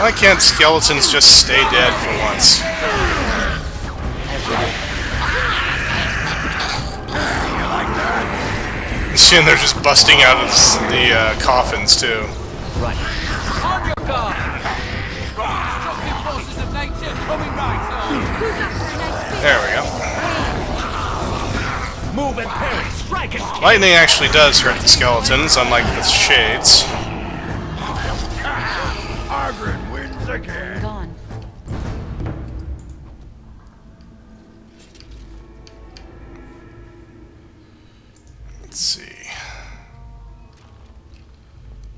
Why can't skeletons just stay dead for once? And they're just busting out of the coffins, too. Right. On your guard! Destructive forces of nature coming right on! There we go. Move and parry! Strike and kill! Lightning actually does hurt the skeletons, unlike the shades. Argren wins again. Gone. Let's see.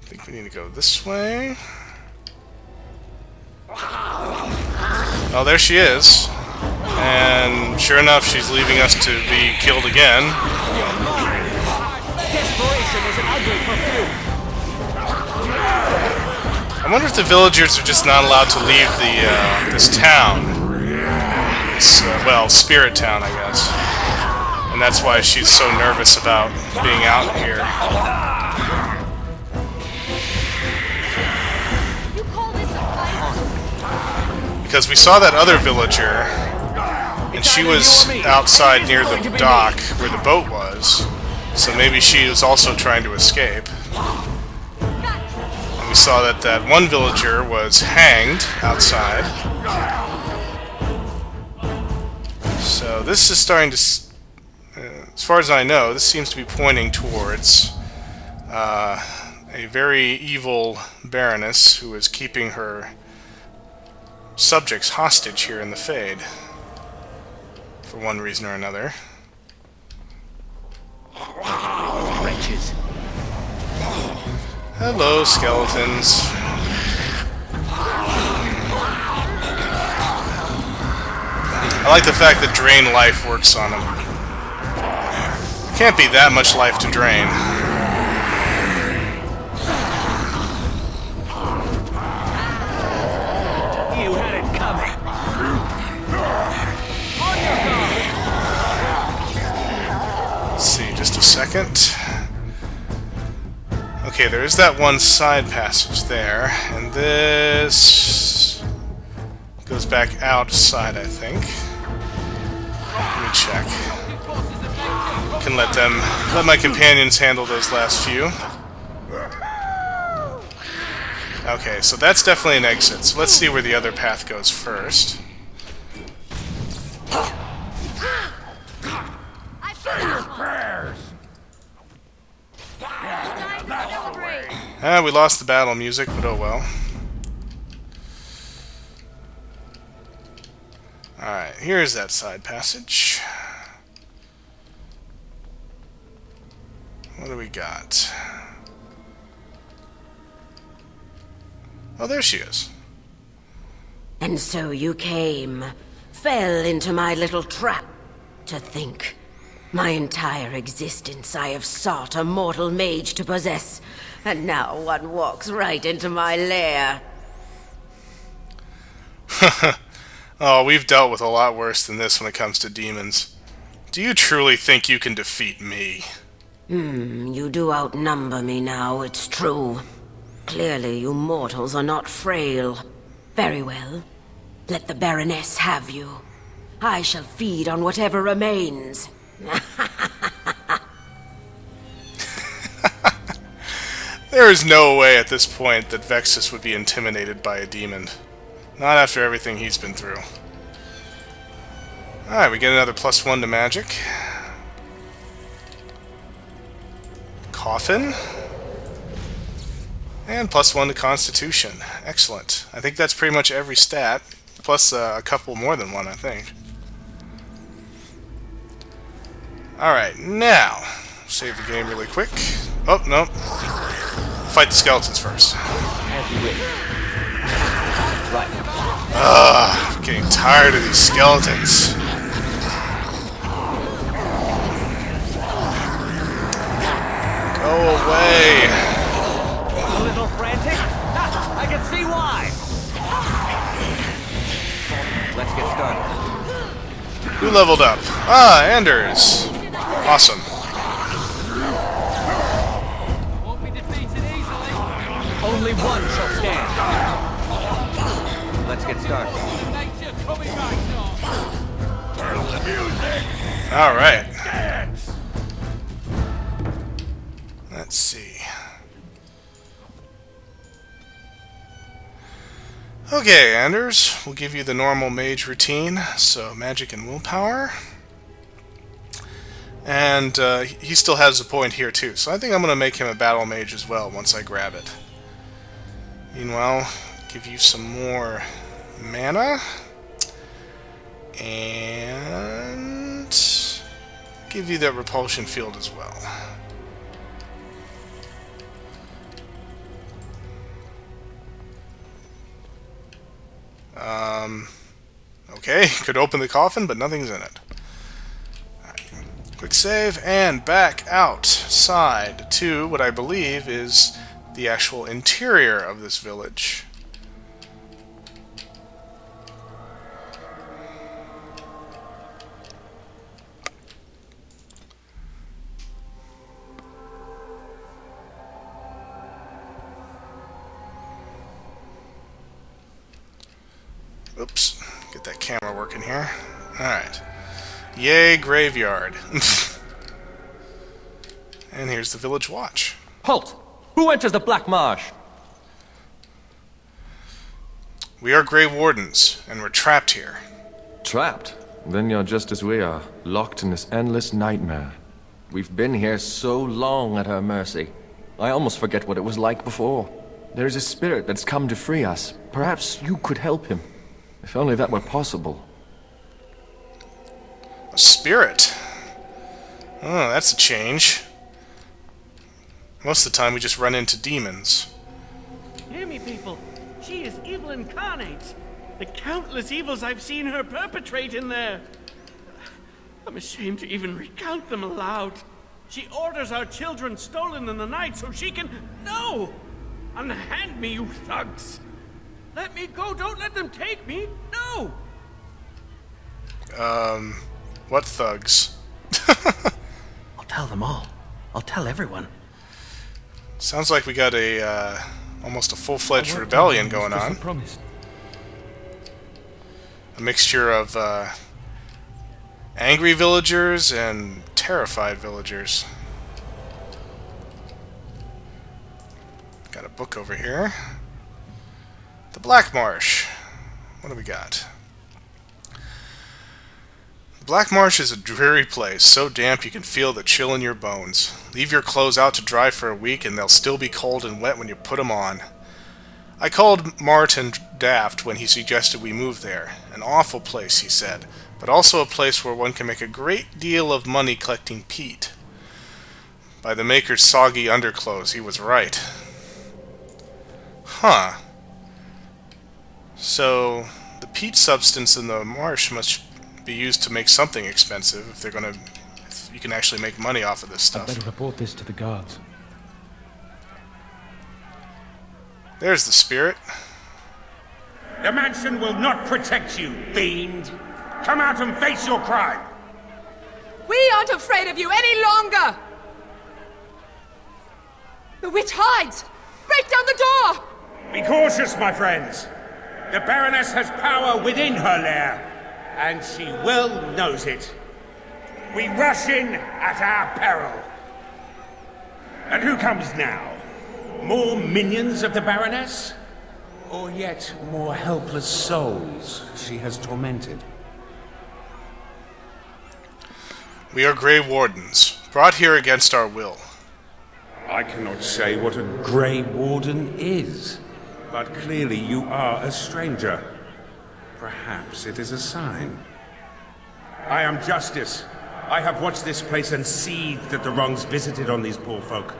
I think we need to go this way. Oh, there she is. And sure enough, she's leaving us to be killed again. Desperation is an ugly perfume! I wonder if the villagers are just not allowed to leave the this town. This, well, spirit town, I guess. And that's why she's so nervous about being out here. You call this a fight? Because we saw that other villager, and she was outside near the dock where the boat was, so maybe she was also trying to escape. And we saw that that one villager was hanged outside. So this is starting to, as far as I know, this seems to be pointing towards a very evil Baroness who is keeping her subjects hostage here in the Fade, for one reason or another. Wretches. Hello, skeletons. I like the fact that drain life works on them. Can't be that much life to drain. You had it coming! On your guard! Let's see, just a second. Okay, there is that one side passage there, and this goes back outside, I think. Let me check. Can let my companions handle those last few. Okay, so that's definitely an exit. So let's see where the other path goes first. Say your prayers. We lost the battle music, but oh well. Alright, here's that side passage. What do we got? Oh, there she is. And so you came, fell into my little trap. To think, my entire existence I have sought a mortal mage to possess, and now one walks right into my lair. Oh, we've dealt with a lot worse than this when it comes to demons. Do you truly think you can defeat me? You do outnumber me now, it's true. Clearly you mortals are not frail. Very well. Let the Baroness have you. I shall feed on whatever remains. There is no way at this point that Vexus would be intimidated by a demon. Not after everything he's been through. Alright, we get another +1 to magic. Coffin. And +1 to Constitution. Excellent. I think that's pretty much every stat. Plus a couple more than one, I think. Alright, now. Save the game really quick. Oh, no. Fight the skeletons first. As you wish. Right. Ugh, I'm getting tired of these skeletons. Go away. A little frantic? Ha, I can see why! Let's get started. Who leveled up? Ah, Anders. Awesome. Won't be defeated easily. Only one shall stand. let's get started. Forces of nature coming right on. Music! All right. Dance! Let's see. Okay, Anders, we'll give you the normal mage routine, so magic and willpower. And he still has a point here too, so I think I'm going to make him a battle mage as well once I grab it. Meanwhile, give you some more mana, and give you that repulsion field as well. Okay, could open the coffin, but nothing's in it. Alright. Quick save, and back outside to what I believe is the actual interior of this village. Oops, get that camera working here. Alright. Yay, graveyard. And here's the village watch. Halt! Who enters the Black Marsh? We are Grey Wardens, and we're trapped here. Trapped? Then you're just as we are, locked in this endless nightmare. We've been here so long at her mercy. I almost forget what it was like before. There's a spirit that's come to free us. Perhaps you could help him. If only that were possible. A spirit? Oh, that's a change. Most of the time we just run into demons. Hear me, people. She is evil incarnate. The countless evils I've seen her perpetrate in there. I'm ashamed to even recount them aloud. She orders our children stolen in the night so she can... No! Unhand me, you thugs! Let me go! Don't let them take me! No! What thugs? I'll tell them all. I'll tell everyone. Sounds like we got a, almost a full-fledged rebellion going on. A mixture of, angry villagers and terrified villagers. Got a book over here. The Black Marsh. What do we got? The Black Marsh is a dreary place, so damp you can feel the chill in your bones. Leave your clothes out to dry for a week and they'll still be cold and wet when you put them on. I called Martin daft when he suggested we move there. An awful place, he said, but also a place where one can make a great deal of money collecting peat. By the maker's soggy underclothes, he was right. Huh. So, the peat substance in the marsh must be used to make something expensive if they're gonna... if you can actually make money off of this stuff. I'd better report this to the guards. There's the spirit. The mansion will not protect you, fiend! Come out and face your crime! We aren't afraid of you any longer! The witch hides! Break down the door! Be cautious, my friends! The Baroness has power within her lair, and she well knows it. We rush in at our peril. And who comes now? More minions of the Baroness? Or yet more helpless souls she has tormented? We are Grey Wardens, brought here against our will. I cannot say what a Grey Warden is, but clearly you are a stranger. Perhaps it is a sign. I am Justice. I have watched this place and seethed at the wrongs visited on these poor folk,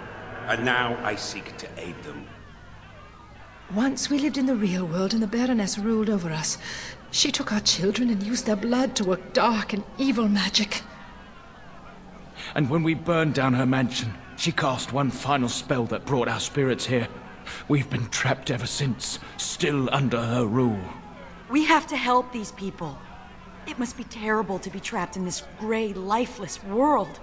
and now I seek to aid them. Once we lived in the real world and the Baroness ruled over us. She took our children and used their blood to work dark and evil magic. And when we burned down her mansion, she cast one final spell that brought our spirits here. We've been trapped ever since, still under her rule. We have to help these people. It must be terrible to be trapped in this grey, lifeless world.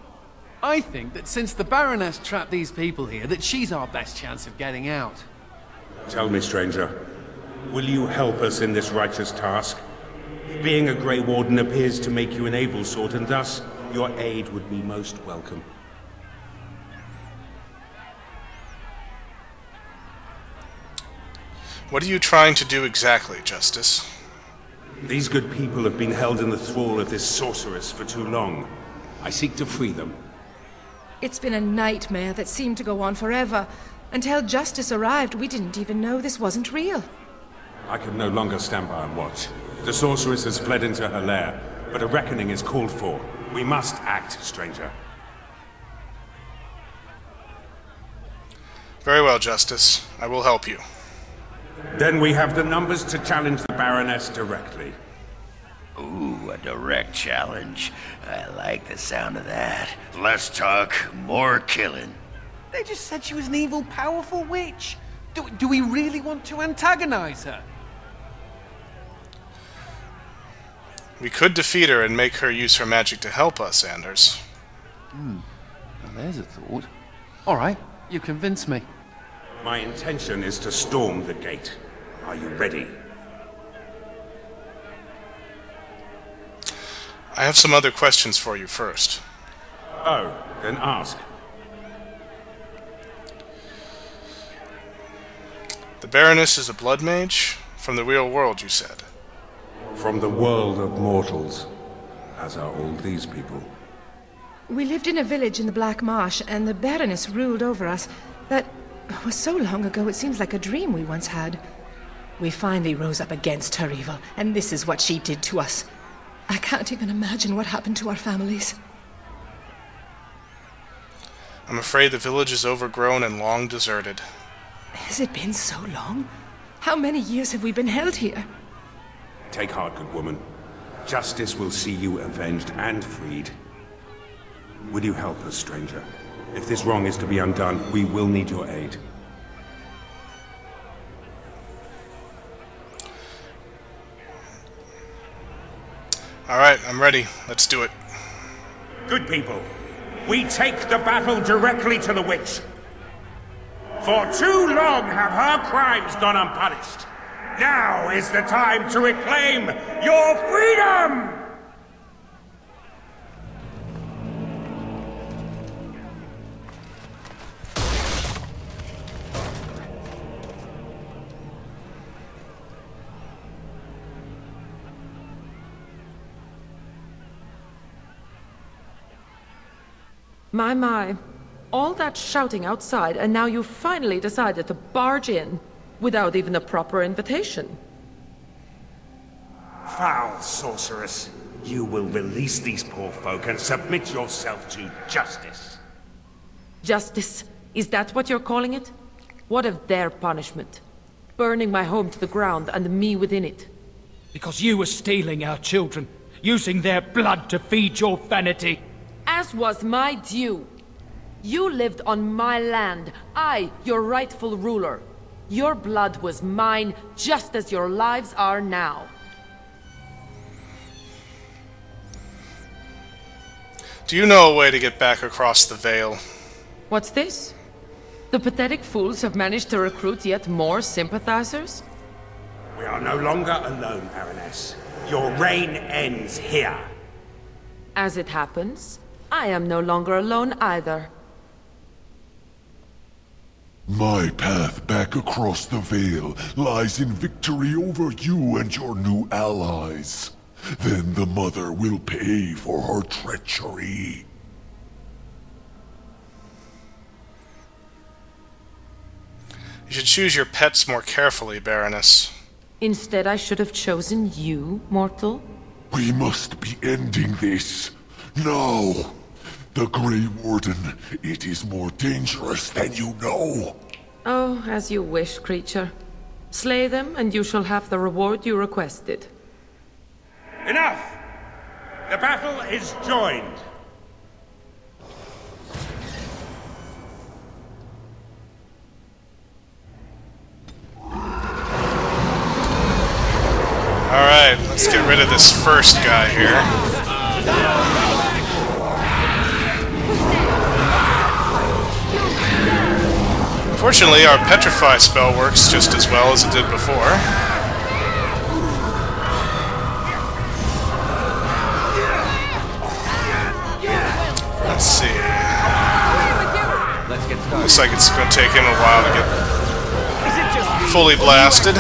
I think that since the Baroness trapped these people here, that she's our best chance of getting out. Tell me, stranger, Will you help us in this righteous task? Being a Grey Warden appears to make you an able sort, and thus your aid would be most welcome. What are you trying to do exactly, Justice? These good people have been held in the thrall of this sorceress for too long. I seek to free them. It's been a nightmare that seemed to go on forever. Until Justice arrived, we didn't even know this wasn't real. I can no longer stand by and watch. The sorceress has fled into her lair, but a reckoning is called for. We must act, stranger. Very well, Justice. I will help you. Then we have the numbers to challenge the Baroness directly. Ooh, a direct challenge. I like the sound of that. Less talk, more killing. They just said she was an evil, powerful witch. Do we really want to antagonize her? We could defeat her and make her use her magic to help us, Anders. Well, there's a thought. All right, you convinced me. My intention is to storm the gate. Are you ready? I have some other questions for you first. Oh, then ask. The Baroness is a blood mage? From the real world, you said. From the world of mortals, as are all these people. We lived in a village in the Black Marsh, and the Baroness ruled over us. That was so long ago, it seems like a dream we once had. We finally rose up against her evil, and this is what she did to us. I can't even imagine what happened to our families. I'm afraid the village is overgrown and long deserted. Has it been so long? How many years have we been held here? Take heart, good woman. Justice will see you avenged and freed. Will you help us, stranger? If this wrong is to be undone, we will need your aid. Alright, I'm ready. Let's do it. Good people, we take the battle directly to the witch. For too long have her crimes gone unpunished. Now is the time to reclaim your freedom! My. All that shouting outside, and now you finally decided to barge in without even a proper invitation. Foul sorceress, you will release these poor folk and submit yourself to justice. Justice? Is that what you're calling it? What of their punishment? Burning my home to the ground and me within it. Because you were stealing our children, using their blood to feed your vanity. As was my due. You lived on my land, I, your rightful ruler. Your blood was mine, just as your lives are now. Do you know a way to get back across the Veil? What's this? The pathetic fools have managed to recruit yet more sympathizers? We are no longer alone, Baroness. Your reign ends here. As it happens, I am no longer alone either. My path back across the Veil lies in victory over you and your new allies. Then the Mother will pay for her treachery. You should choose your pets more carefully, Baroness. Instead, I should have chosen you, mortal. We must be ending this. Now! The Grey Warden, it is more dangerous than you know. Oh, as you wish, creature. Slay them, and you shall have the reward you requested. Enough! The battle is joined. Alright, let's get rid of this first guy here. Fortunately, our Petrify spell works just as well as it did before. Looks like it's going to take him a while to get fully blasted.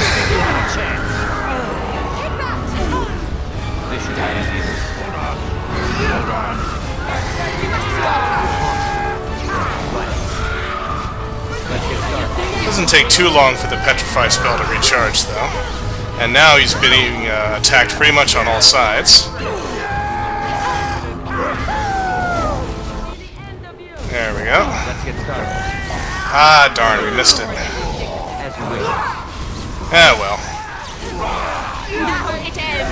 Doesn't take too long for the Petrify spell to recharge, though. And now he's being attacked pretty much on all sides. There we go. Ah, darn, we missed it. Ah, well. Now it ends.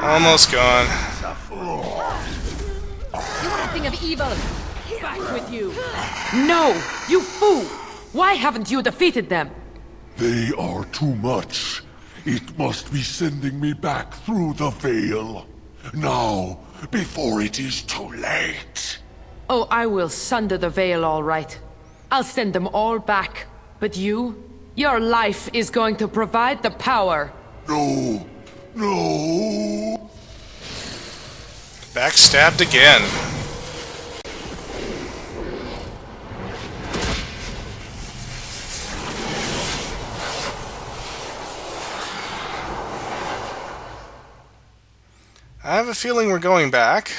Almost gone. You thing of evil! Back with you! No! You fool! Why haven't you defeated them? They are too much. It must be sending me back through the veil. Now, before it is too late. Oh, I will sunder the veil all right. I'll send them all back. But you? Your life is going to provide the power. No. No. Backstabbed again. I have a feeling we're going back.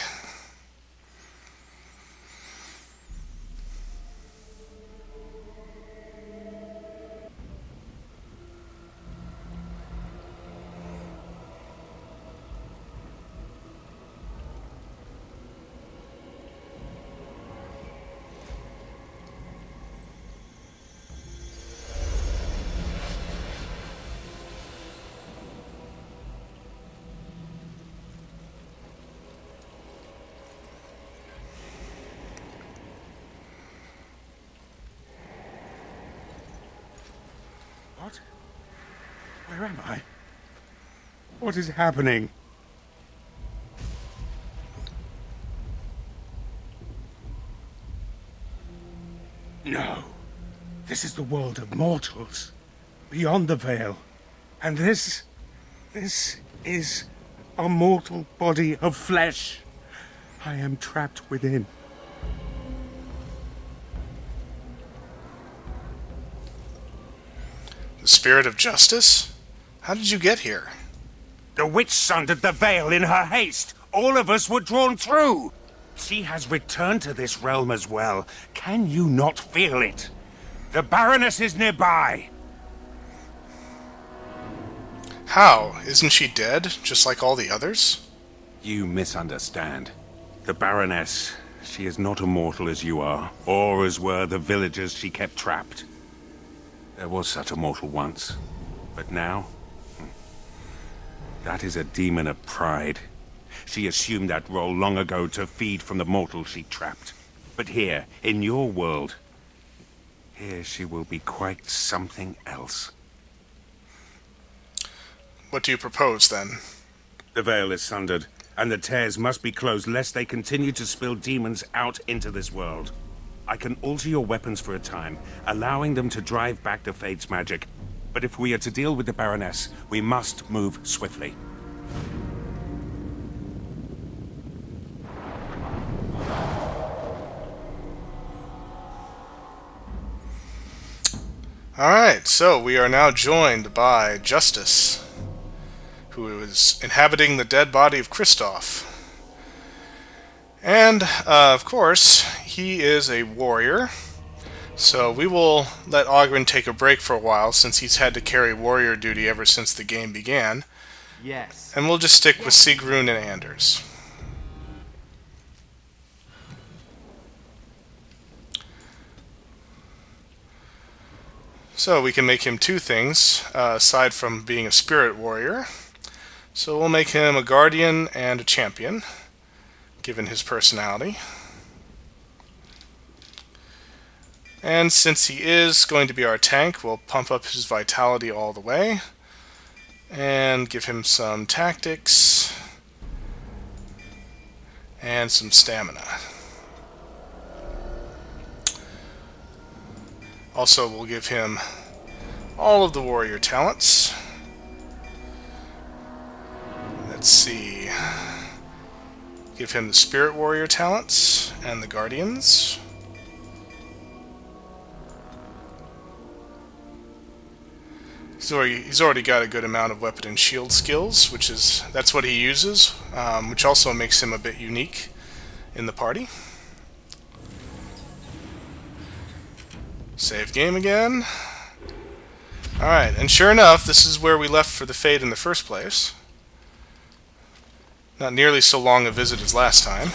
What? Where am I? What is happening? No. This is the world of mortals. Beyond the veil. And this is a mortal body of flesh. I am trapped within. The spirit of justice? How did you get here? The witch sundered the veil in her haste. All of us were drawn through. She has returned to this realm as well. Can you not feel it? The Baroness is nearby. How? Isn't she dead, just like all the others? You misunderstand. The Baroness, she is not immortal as you are, or as were the villagers she kept trapped. There was such a mortal once, but now... that is a demon of pride. She assumed that role long ago to feed from the mortals she trapped. But here, in your world, here she will be quite something else. What do you propose, then? The veil is sundered, and the tears must be closed lest they continue to spill demons out into this world. I can alter your weapons for a time, allowing them to drive back the Fate's magic. But if we are to deal with the Baroness, we must move swiftly. Alright, so we are now joined by Justice, who is inhabiting the dead body of Kristoff. And, of course, he is a warrior, so we will let Ogren take a break for a while since he's had to carry warrior duty ever since the game began. Yes. And we'll just stick with Sigrun and Anders. So we can make him two things, aside from being a spirit warrior. So we'll make him a guardian and a champion, given his personality. And since he is going to be our tank, we'll pump up his vitality all the way. And give him some tactics. And some stamina. Also, we'll give him all of the warrior talents. Let's see. Give him the spirit warrior talents and the guardians. He's already got a good amount of weapon and shield skills, that's what he uses, which also makes him a bit unique in the party. Save game again. Alright, and sure enough, this is where we left for the Fade in the first place. Not nearly so long a visit as last time.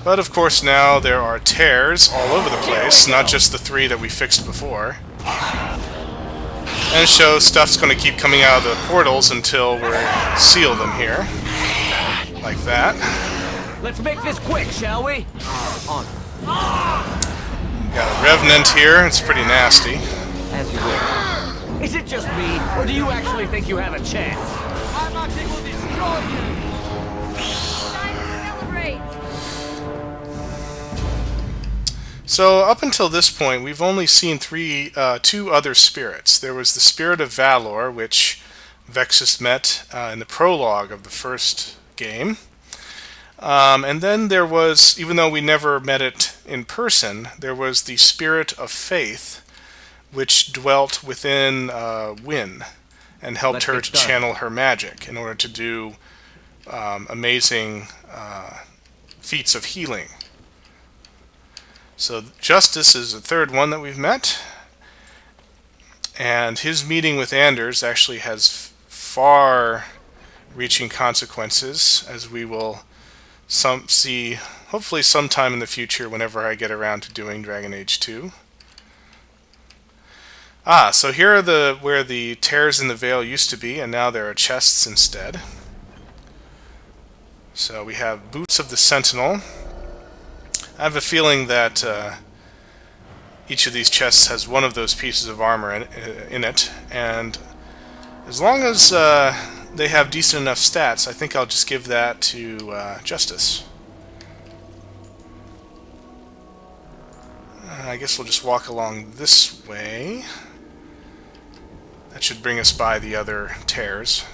But of course now there are tears all over the place, not just the 3 that we fixed before. And so stuff's going to keep coming out of the portals until we seal them here. Like that. Let's make this quick, shall we? On. Got a Revenant here, it's pretty nasty. As you will. Is it just me, or do you actually think you have a chance? I'm actually will destroy you! Time to celebrate! So up until this point, we've only seen 2 other spirits. There was the Spirit of Valor, which Vexus met in the prologue of the first game. And then there was, even though we never met it in person, there was the Spirit of Faith, which dwelt within Wynne and helped her to channel her magic in order to do amazing feats of healing. So Justice is the third one that we've met, and his meeting with Anders actually has far-reaching consequences, as we will see hopefully sometime in the future whenever I get around to doing Dragon Age 2. So here are where the tears in the veil used to be, and now there are chests instead. So we have Boots of the Sentinel. I have a feeling that each of these chests has one of those pieces of armor in it, and as long as they have decent enough stats, I think I'll just give that to Justice. I guess we'll just walk along this way. That should bring us by the other tears.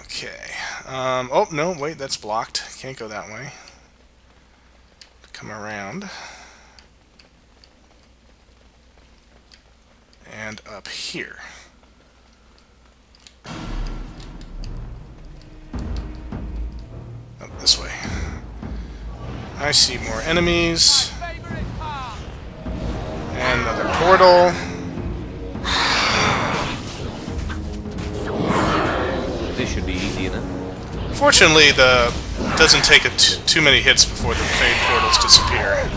Okay. Oh, no, wait, that's blocked. Can't go that way. Come around. And up here. Up this way. I see more enemies. And another portal. This should be easy enough. Fortunately, it doesn't take too many hits before the Fade portals disappear.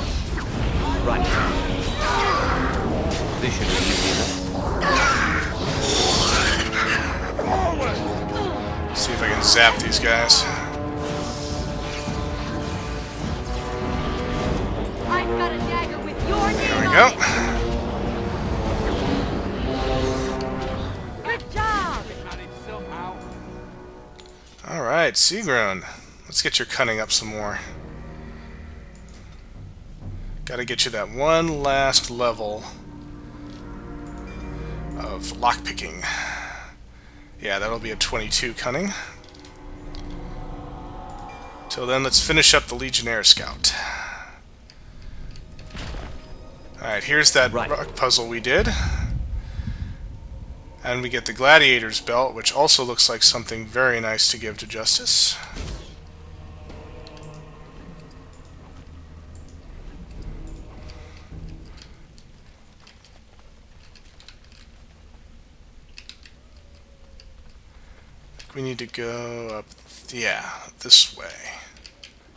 Right. This should be easy enough. See if I can zap these guys. I've got a dagger with your name There we on go. it. Good job! Alright, Seagrown. Let's get your cunning up some more. Gotta get you that one last level of lockpicking. Yeah, that'll be a 22 cunning. Till then, let's finish up the Legionnaire Scout. Alright, here's that rock puzzle we did. And we get the Gladiator's Belt, which also looks like something very nice to give to Justice. We need to go up, yeah, this way.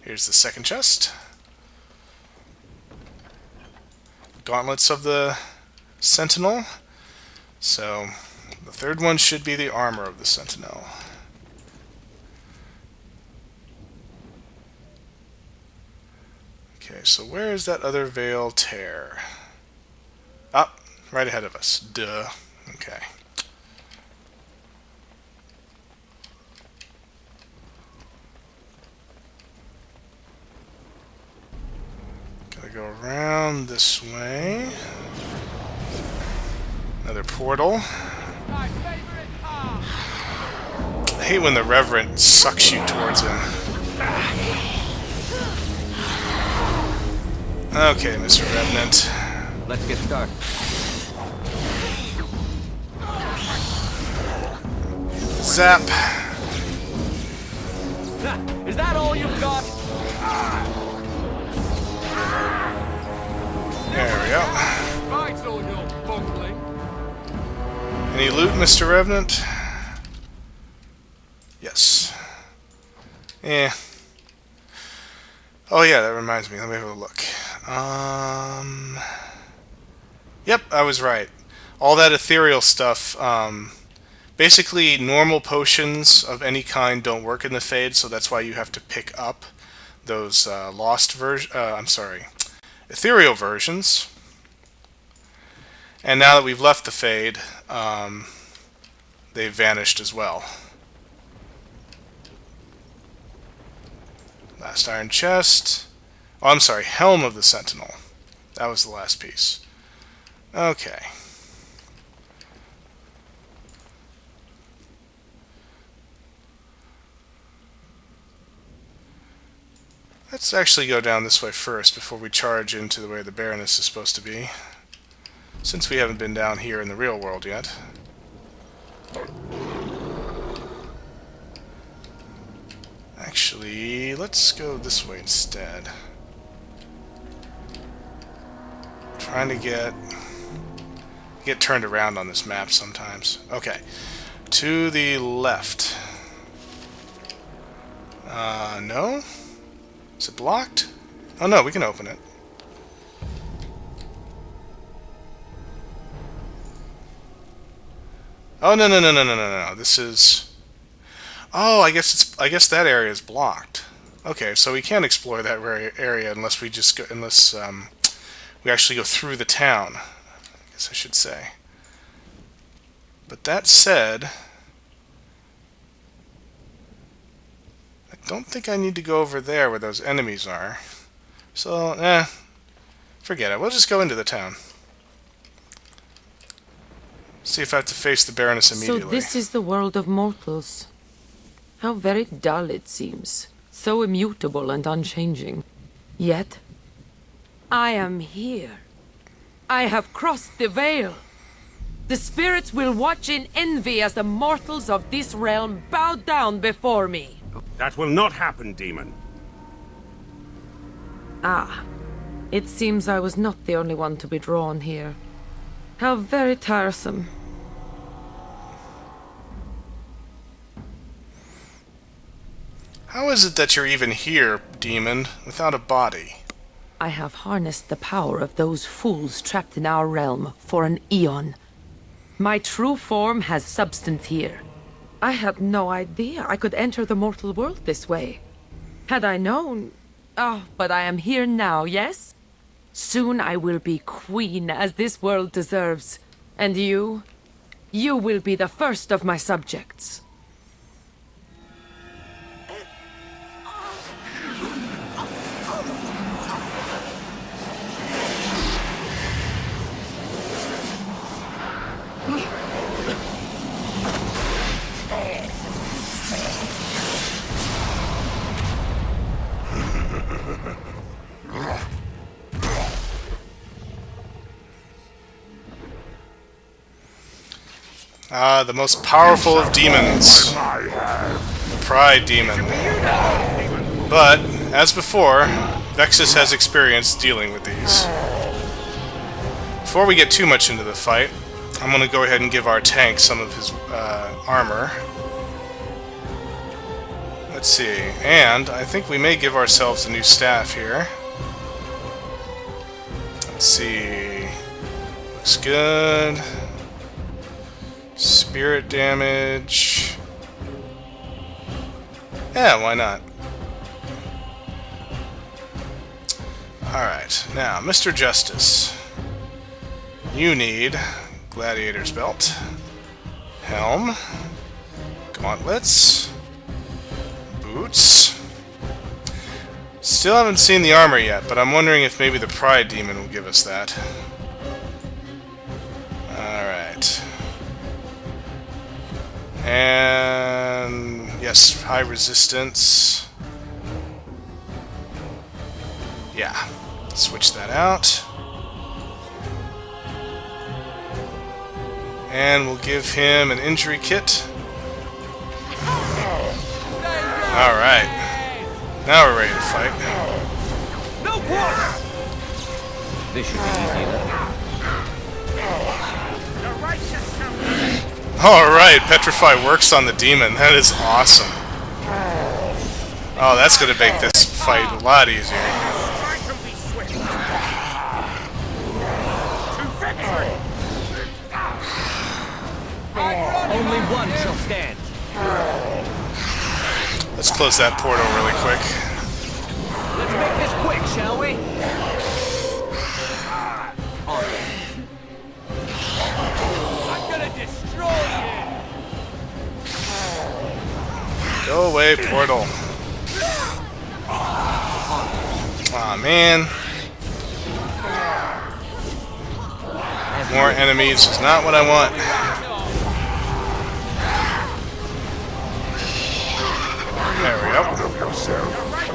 Here's the second chest. Gauntlets of the Sentinel. So, the third one should be the armor of the Sentinel. Okay, so where is that other veil tear? Ah, right ahead of us. Duh. Okay. Gotta go around this way. Another portal. I hate when the Reverend sucks you towards him. Okay, Mr. Revenant. Let's get started. Zap. Is that all you've got? There we go. Despite all your bungling. Any loot, Mr. Revenant? Yes. Oh yeah, that reminds me. Let me have a look. Yep, I was right. All that ethereal stuff, basically normal potions of any kind don't work in the Fade, so that's why you have to pick up those ethereal versions. And now that we've left the Fade, they've vanished as well. Last iron chest. Oh, I'm sorry, Helm of the Sentinel. That was the last piece. Okay. Let's actually go down this way first before we charge into the way the Baroness is supposed to be, since we haven't been down here in the real world yet. Actually, let's go this way instead. I'm trying to get turned around on this map sometimes. Okay. To the left. No? Is it blocked? Oh no, we can open it. Oh no. This is... Oh, I guess that area is blocked. Okay, so we can't explore that area unless we just go, we actually go through the town, I guess I should say. But that said, I don't think I need to go over there where those enemies are. So, forget it. We'll just go into the town. See if I have to face the Baroness immediately. So this is the world of mortals. How very dull it seems. So immutable and unchanging. Yet, I am here. I have crossed the veil. The spirits will watch in envy as the mortals of this realm bow down before me. That will not happen, demon. Ah, it seems I was not the only one to be drawn here. How very tiresome. How is it that you're even here, demon, without a body? I have harnessed the power of those fools trapped in our realm for an eon. My true form has substance here. I had no idea I could enter the mortal world this way. Had I known... Oh, but I am here now, yes? Soon I will be queen, as this world deserves. And you? You will be the first of my subjects. Ah, the most powerful of demons. The Pride Demon. But, as before, Vexus has experience dealing with these. Before we get too much into the fight, I'm going to go ahead and give our tank some of his armor. Let's see, and I think we may give ourselves a new staff here. Let's see, looks good. Spirit damage. Yeah, why not? Alright, now, Mr. Justice. You need Gladiator's Belt, Helm, Gauntlets, Boots. Still haven't seen the armor yet, but I'm wondering if maybe the Pride Demon will give us that. Alright. And yes, high resistance. Yeah. Switch that out. And we'll give him an injury kit. Alright. Now we're ready to fight. No quarter! This should be easy enough. Alright, Petrify works on the demon. That is awesome. Oh, that's gonna make this fight a lot easier. Only one shall stand. Let's close that portal really quick. Let's make this quick, shall we? I'm gonna destroy you! Go away, portal. Aw, man. More enemies is not what I want. There we go.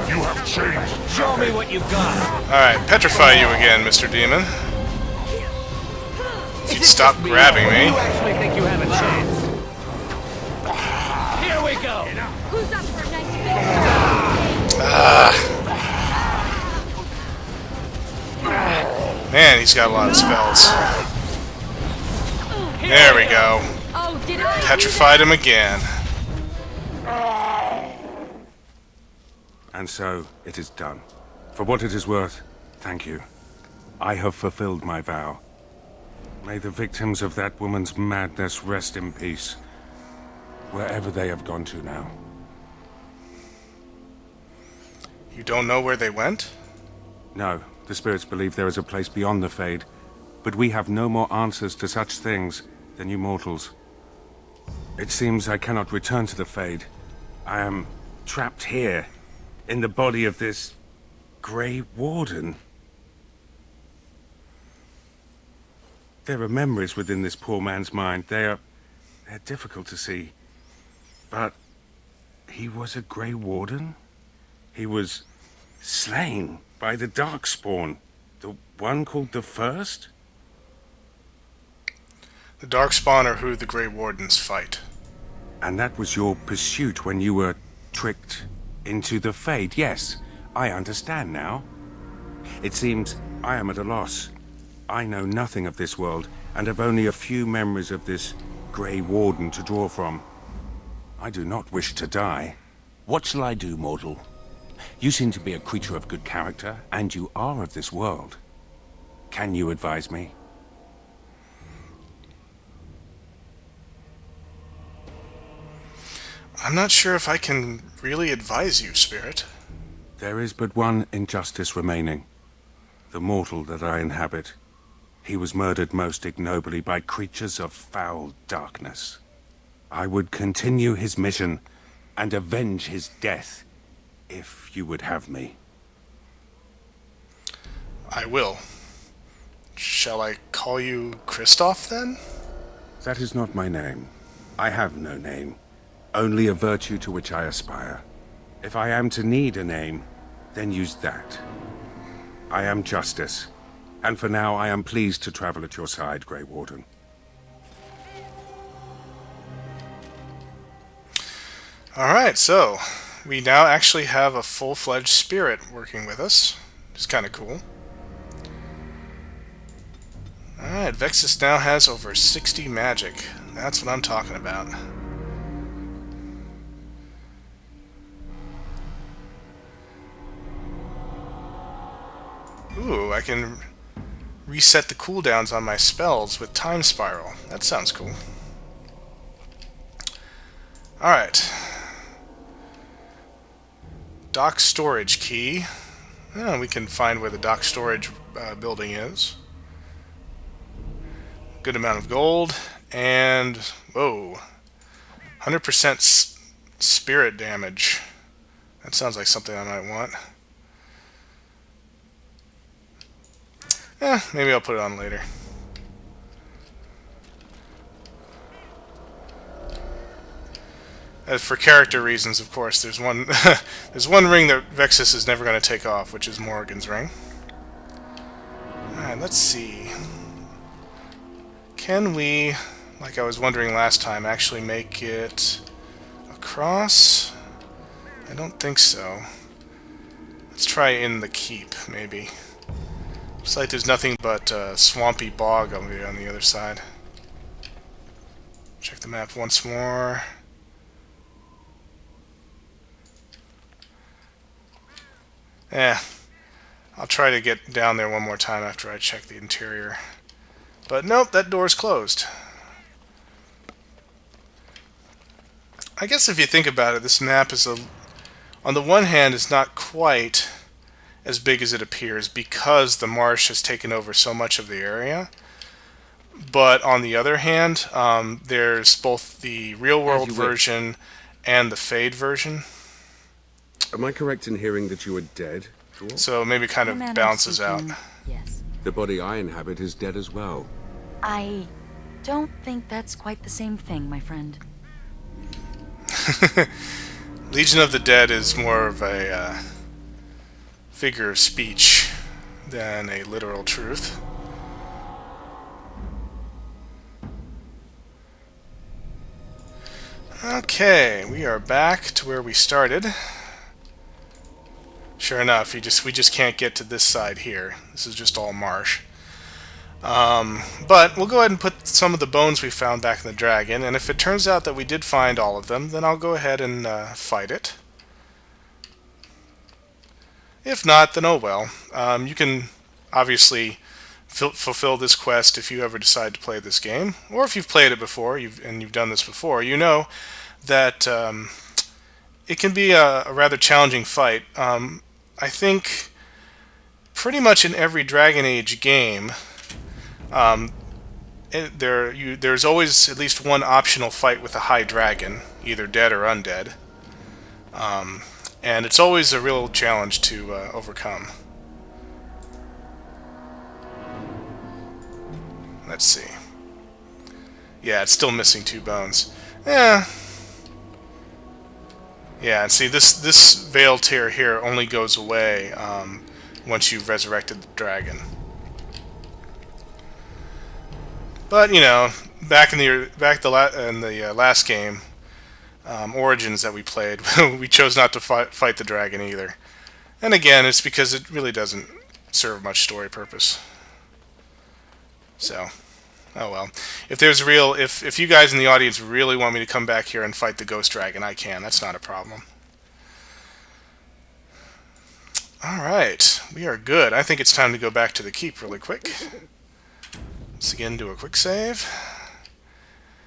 You have changed. Show me what you've got. Alright, petrify you again, Mr. Demon. If you'd stop grabbing me. You actually think you have a chance? Here we go. Who's up for a nice Man, he's got a lot of spells. There we go. Oh, did I? Petrified him again. And so, it is done. For what it is worth, thank you. I have fulfilled my vow. May the victims of that woman's madness rest in peace, wherever they have gone to now. You don't know where they went? No, the spirits believe there is a place beyond the Fade, but we have no more answers to such things than you mortals. It seems I cannot return to the Fade. I am trapped here, in the body of this Grey Warden. There are memories within this poor man's mind. They're difficult to see. But he was a Grey Warden? He was slain by the Darkspawn, the one called the First? The Darkspawn are who the Grey Wardens fight. And that was your pursuit when you were tricked into the Fade. Yes, I understand now. It seems I am at a loss. I know nothing of this world, and have only a few memories of this Grey Warden to draw from. I do not wish to die. What shall I do, mortal? You seem to be a creature of good character, and you are of this world. Can you advise me? I'm not sure if I can really advise you, Spirit. There is but one injustice remaining. The mortal that I inhabit. He was murdered most ignobly by creatures of foul darkness. I would continue his mission and avenge his death, if you would have me. I will. Shall I call you Kristoff, then? That is not my name. I have no name. Only a virtue to which I aspire. If I am to need a name, then use that. I am Justice, and for now I am pleased to travel at your side, Grey Warden. Alright, so we now actually have a full-fledged spirit working with us, which is kind of cool. Alright, Vexus now has over 60 magic. That's what I'm talking about. Ooh, I can reset the cooldowns on my spells with Time Spiral. That sounds cool. Alright. Dock storage key. Oh, we can find where the dock storage building is. Good amount of gold. And, whoa. 100% spirit damage. That sounds like something I might want. Maybe I'll put it on later. As for character reasons, of course, there's one there's one ring that Vexus is never going to take off, which is Morrigan's ring. Alright, let's see. Can we, like I was wondering last time, actually make it across? I don't think so. Let's try in the keep, maybe. Looks like there's nothing but swampy bog over here on the other side. Check the map once more. I'll try to get down there one more time after I check the interior. But nope, that door's closed. I guess if you think about it, this map is on the one hand, it's not quite as big as it appears because the marsh has taken over so much of the area. But on the other hand, there's both the real-world version and the Fade version. Am I correct in hearing that you are dead, Dwarf? So maybe kind of balances out. Yes. The body I inhabit is dead as well. I don't think that's quite the same thing, my friend. Legion of the Dead is more of a figure of speech than a literal truth. Okay, we are back to where we started. Sure enough, we just can't get to this side here. This is just all marsh. But we'll go ahead and put some of the bones we found back in the dragon, and if it turns out that we did find all of them, then I'll go ahead and fight it. If not, then oh well. You can obviously fulfill this quest if you ever decide to play this game, or if you've played it before and you've done this before, you know that it can be a rather challenging fight. I think pretty much in every Dragon Age game, there's always at least one optional fight with a high dragon, either dead or undead. And it's always a real challenge to overcome. Let's see. Yeah, it's still missing 2 bones. Yeah, and see, this veil tear here only goes away once you've resurrected the dragon. But you know, back in the last game, Origins that we played, we chose not to fight the dragon either. And again, it's because it really doesn't serve much story purpose. So, oh well. If you guys in the audience really want me to come back here and fight the ghost dragon, I can. That's not a problem. Alright, we are good. I think it's time to go back to the keep really quick. Let's again do a quick save.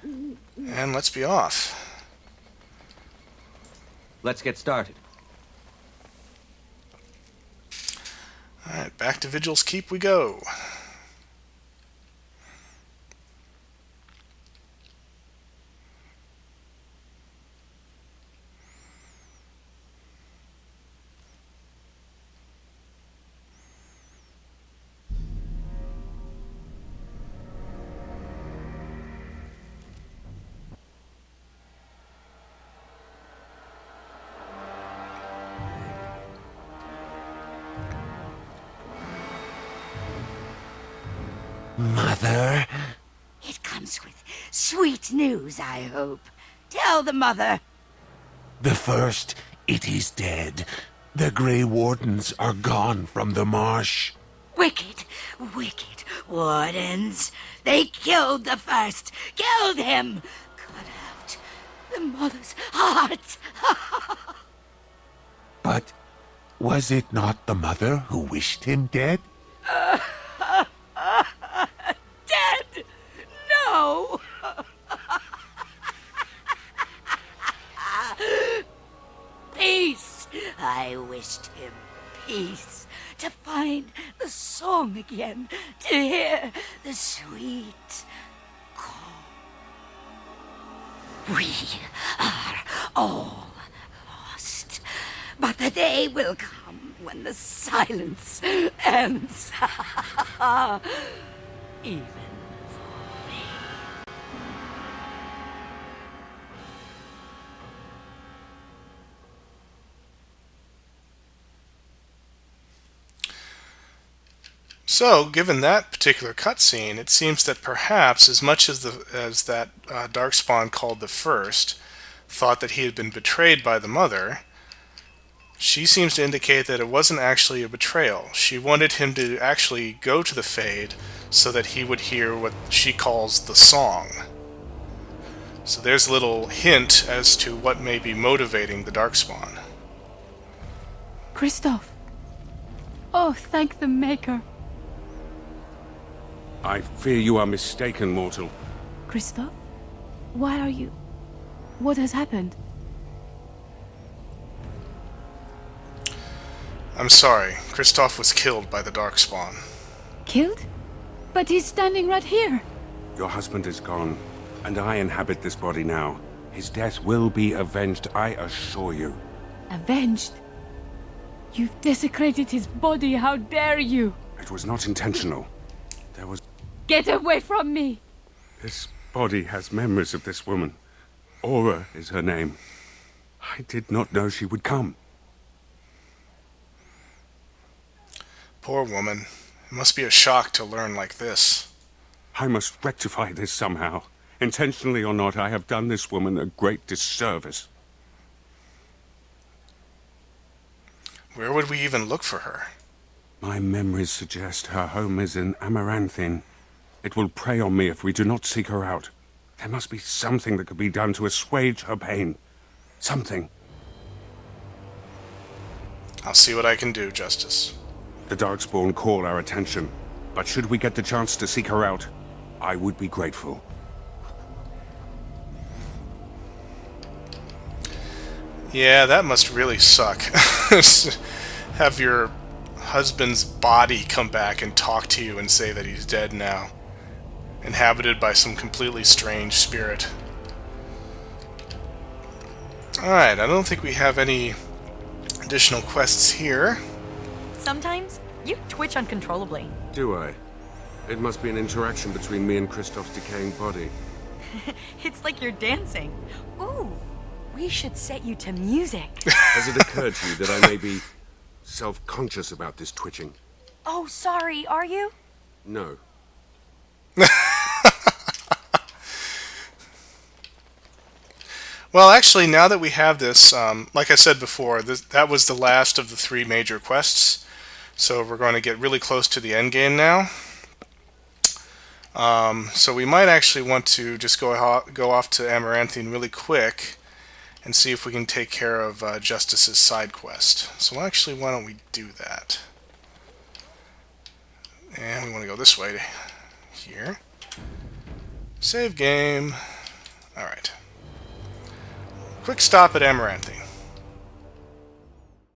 And let's be off. Let's get started. Alright, back to Vigil's Keep we go. Mother? It comes with sweet news, I hope. Tell the mother. The first, it is dead. The Grey Wardens are gone from the marsh. Wicked, wicked wardens. They killed the first. Killed him. Cut out the mother's heart. But was it not the mother who wished him dead? Dead? No. Peace. I wished him peace. To find the song again. To hear the sweet call. We are all lost. But the day will come when the silence ends. Even for me. So, given that particular cutscene, it seems that perhaps, as much as that Darkspawn called the First thought that he had been betrayed by the Mother, she seems to indicate that it wasn't actually a betrayal. She wanted him to actually go to the Fade so that he would hear what she calls the song. So there's a little hint as to what may be motivating the Darkspawn. Christoph! Oh, thank the Maker. I fear you are mistaken, mortal. Christoph? Why are you... What has happened? I'm sorry. Christoph was killed by the Darkspawn. Killed? But he's standing right here. Your husband is gone, and I inhabit this body now. His death will be avenged, I assure you. Avenged? You've desecrated his body, how dare you! It was not intentional. There was... Get away from me! This body has memories of this woman. Aura is her name. I did not know she would come. Poor woman. It must be a shock to learn like this. I must rectify this somehow. Intentionally or not, I have done this woman a great disservice. Where would we even look for her? My memories suggest her home is in Amaranthine. It will prey on me if we do not seek her out. There must be something that could be done to assuage her pain. Something. I'll see what I can do, Justice. The Darkspawn call our attention, but should we get the chance to seek her out, I would be grateful. Yeah, that must really suck. Have your husband's body come back and talk to you and say that he's dead now. Inhabited by some completely strange spirit. Alright, I don't think we have any additional quests here. Sometimes you twitch uncontrollably. Do I? It must be an interaction between me and Christoph's decaying body. It's like you're dancing. Ooh, we should set you to music. Has it occurred to you that I may be self-conscious about this twitching? Oh, sorry, are you? No. Well, actually, now that we have this, like I said before, that was the last of the 3 major quests. So we're going to get really close to the end game now. So we might actually want to just go off to Amaranthine really quick and see if we can take care of Justice's side quest. So actually, why don't we do that? And we want to go this way here. Save game. Alright. Quick stop at Amaranthine.